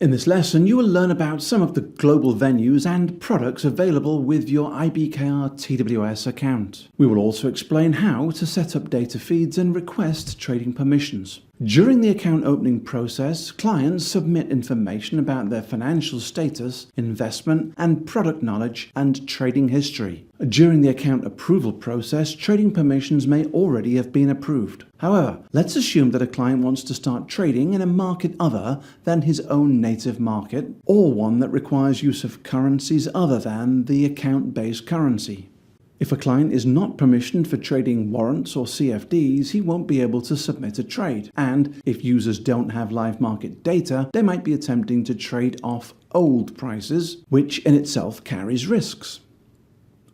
In this lesson, you will learn about some of the global venues and products available with your IBKR TWS account. We will also explain how to set up data feeds and request trading permissions. During the account opening process, clients submit information about their financial status, investment and product knowledge, and trading history. During the account approval process, trading permissions may already have been approved. However, let's assume that a client wants to start trading in a market other than his own native market, or one that requires use of currencies other than the account-based currency. If a client is not permissioned for trading warrants or CFDs, he won't be able to submit a trade. And if users don't have live market data, they might be attempting to trade off old prices, which in itself carries risks.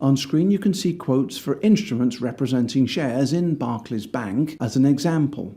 On screen, you can see quotes for instruments representing shares in Barclays Bank as an example.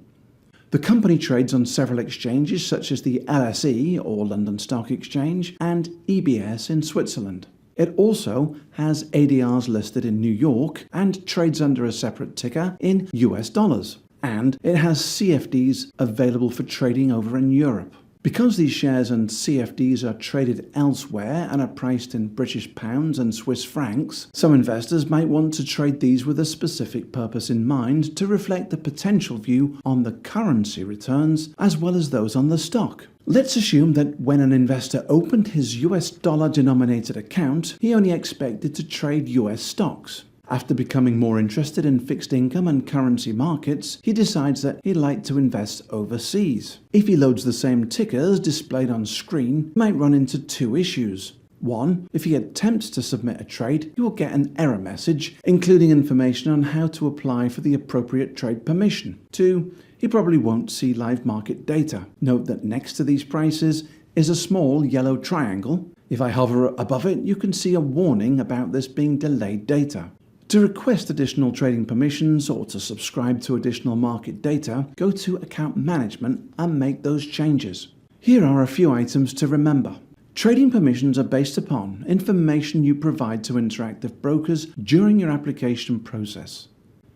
The company trades on several exchanges such as the LSE or London Stock Exchange and EBS in Switzerland. It also has ADRs listed in New York and trades under a separate ticker in US dollars. And it has CFDs available for trading over in Europe. Because these shares and CFDs are traded elsewhere and are priced in British pounds and Swiss francs, some investors might want to trade these with a specific purpose in mind to reflect the potential view on the currency returns as well as those on the stock. Let's assume that when an investor opened his US dollar denominated account, he only expected to trade US stocks. After becoming more interested in fixed income and currency markets, he decides that he'd like to invest overseas. If he loads the same tickers displayed on screen, he might run into two issues. One, if he attempts to submit a trade, he will get an error message, including information on how to apply for the appropriate trade permission. Two, he probably won't see live market data. Note that next to these prices is a small yellow triangle. If I hover above it, you can see a warning about this being delayed data. To request additional trading permissions or to subscribe to additional market data, go to Account Management and make those changes. Here are a few items to remember. Trading permissions are based upon information you provide to interactive brokers during your application process.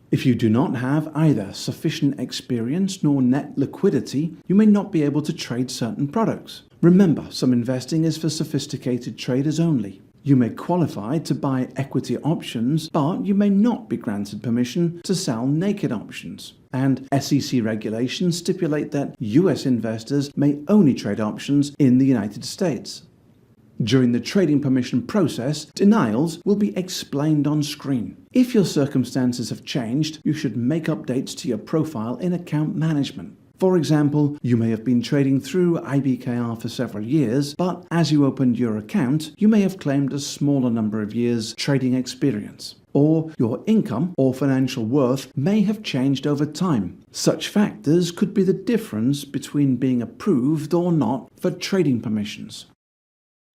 If you do not have either sufficient experience nor net liquidity, you may not be able to trade certain products. Remember, some investing is for sophisticated traders only. You may qualify to buy equity options, but you may not be granted permission to sell naked options. And SEC regulations stipulate that US investors may only trade options in the United States. During the trading permission process, denials will be explained on screen. If your circumstances have changed, you should make updates to your profile in account management. For example, you may have been trading through IBKR for several years, but as you opened your account, you may have claimed a smaller number of years trading experience. Or your income or financial worth may have changed over time. Such factors could be the difference between being approved or not for trading permissions.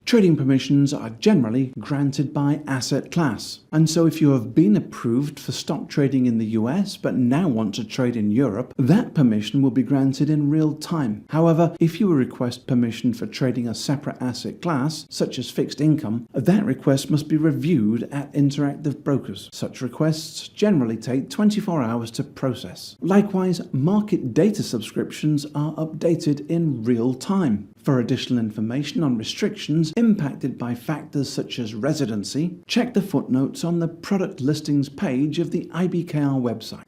Trading permissions are generally granted by asset class, and so if you have been approved for stock trading in the US but now want to trade in Europe, that permission will be granted in real time. However, if you request permission for trading a separate asset class, such as fixed income, that request must be reviewed at interactive brokers. Such requests generally take 24 hours to process. Likewise, market data subscriptions are updated in real time. For additional information on restrictions impacted by factors such as residency, check the footnotes on the product listings page of the IBKR website.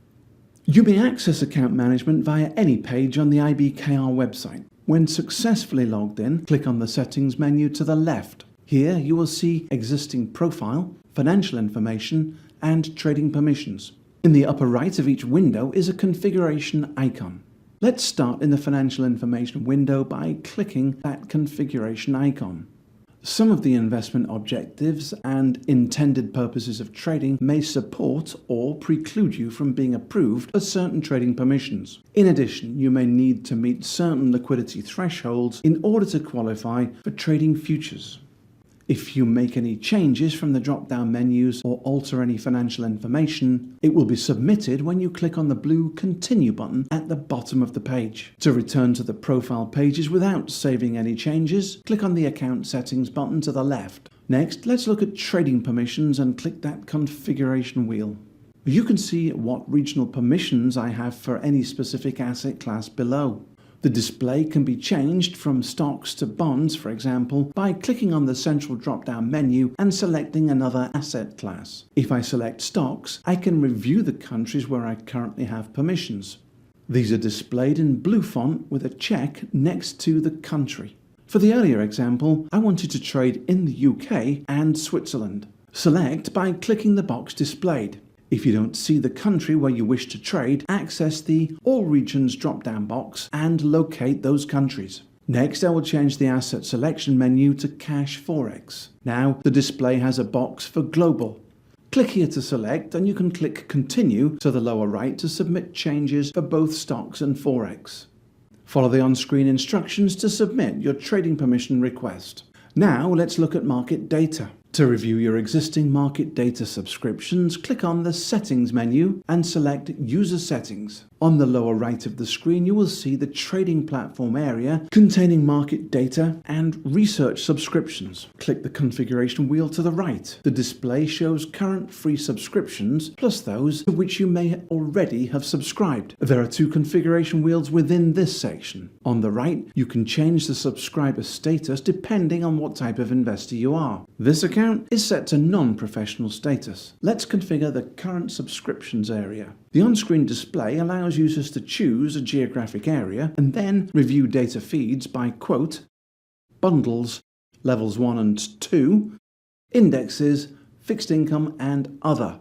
You may access account management via any page on the IBKR website. When successfully logged in, click on the settings menu to the left. Here you will see existing profile, financial information, and trading permissions. In the upper right of each window is a configuration icon. Let's start in the financial information window by clicking that configuration icon. Some of the investment objectives and intended purposes of trading may support or preclude you from being approved for certain trading permissions. In addition, you may need to meet certain liquidity thresholds in order to qualify for trading futures. If you make any changes from the drop-down menus or alter any financial information, it will be submitted when you click on the blue Continue button at the bottom of the page. To return to the profile pages without saving any changes, click on the Account Settings button to the left. Next, let's look at trading permissions and click that configuration wheel. You can see what regional permissions I have for any specific asset class below. The display can be changed from stocks to bonds, for example, by clicking on the central drop-down menu and selecting another asset class. If I select stocks, I can review the countries where I currently have permissions. These are displayed in blue font with a check next to the country. For the earlier example, I wanted to trade in the UK and Switzerland. Select by clicking the box displayed. If you don't see the country where you wish to trade, access the All Regions drop-down box and locate those countries. Next, I will change the asset selection menu to Cash Forex. Now, the display has a box for Global. Click here to select, and you can click Continue to the lower right to submit changes for both stocks and Forex. Follow the on-screen instructions to submit your trading permission request. Now, let's look at market data. To review your existing market data subscriptions, click on the Settings menu and select User Settings. On the lower right of the screen, you will see the Trading Platform area containing market data and research subscriptions. Click the configuration wheel to the right. The display shows current free subscriptions plus those to which you may already have subscribed. There are two configuration wheels within this section. On the right, you can change the subscriber status depending on what type of investor you are. This account is set to non-professional status. Let's configure the current subscriptions area. The on-screen display allows users to choose a geographic area and then review data feeds by quote, bundles, levels 1 and 2, indexes, fixed income and other.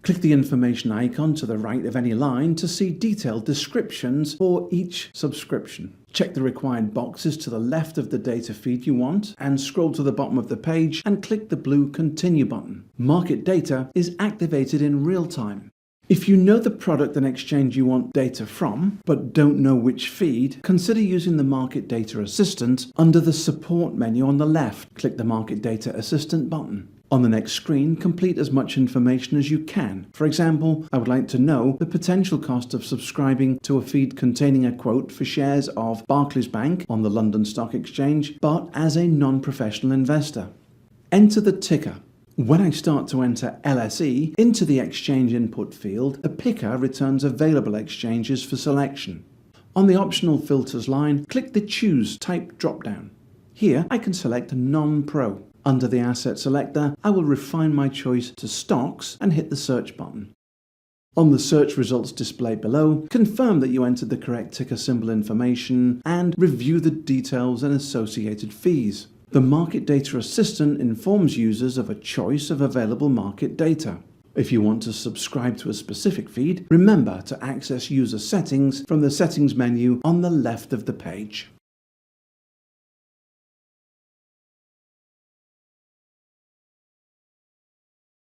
Click the information icon to the right of any line to see detailed descriptions for each subscription. Check the required boxes to the left of the data feed you want and scroll to the bottom of the page and click the blue Continue button. Market data is activated in real time. If you know the product and exchange you want data from, but don't know which feed, consider using the Market Data Assistant under the Support menu on the left. Click the Market Data Assistant button. On the next screen, complete as much information as you can. For example, I would like to know the potential cost of subscribing to a feed containing a quote for shares of Barclays Bank on the London Stock Exchange, but as a non-professional investor. Enter the ticker. When I start to enter LSE into the exchange input field, a picker returns available exchanges for selection. On the optional filters line, click the Choose Type drop-down. Here I can select Non-Pro. Under the asset selector, I will refine my choice to stocks and hit the search button. On the search results display below, confirm that you entered the correct ticker symbol information and review the details and associated fees. The Market Data Assistant informs users of a choice of available market data. If you want to subscribe to a specific feed, remember to access user settings from the Settings menu on the left of the page.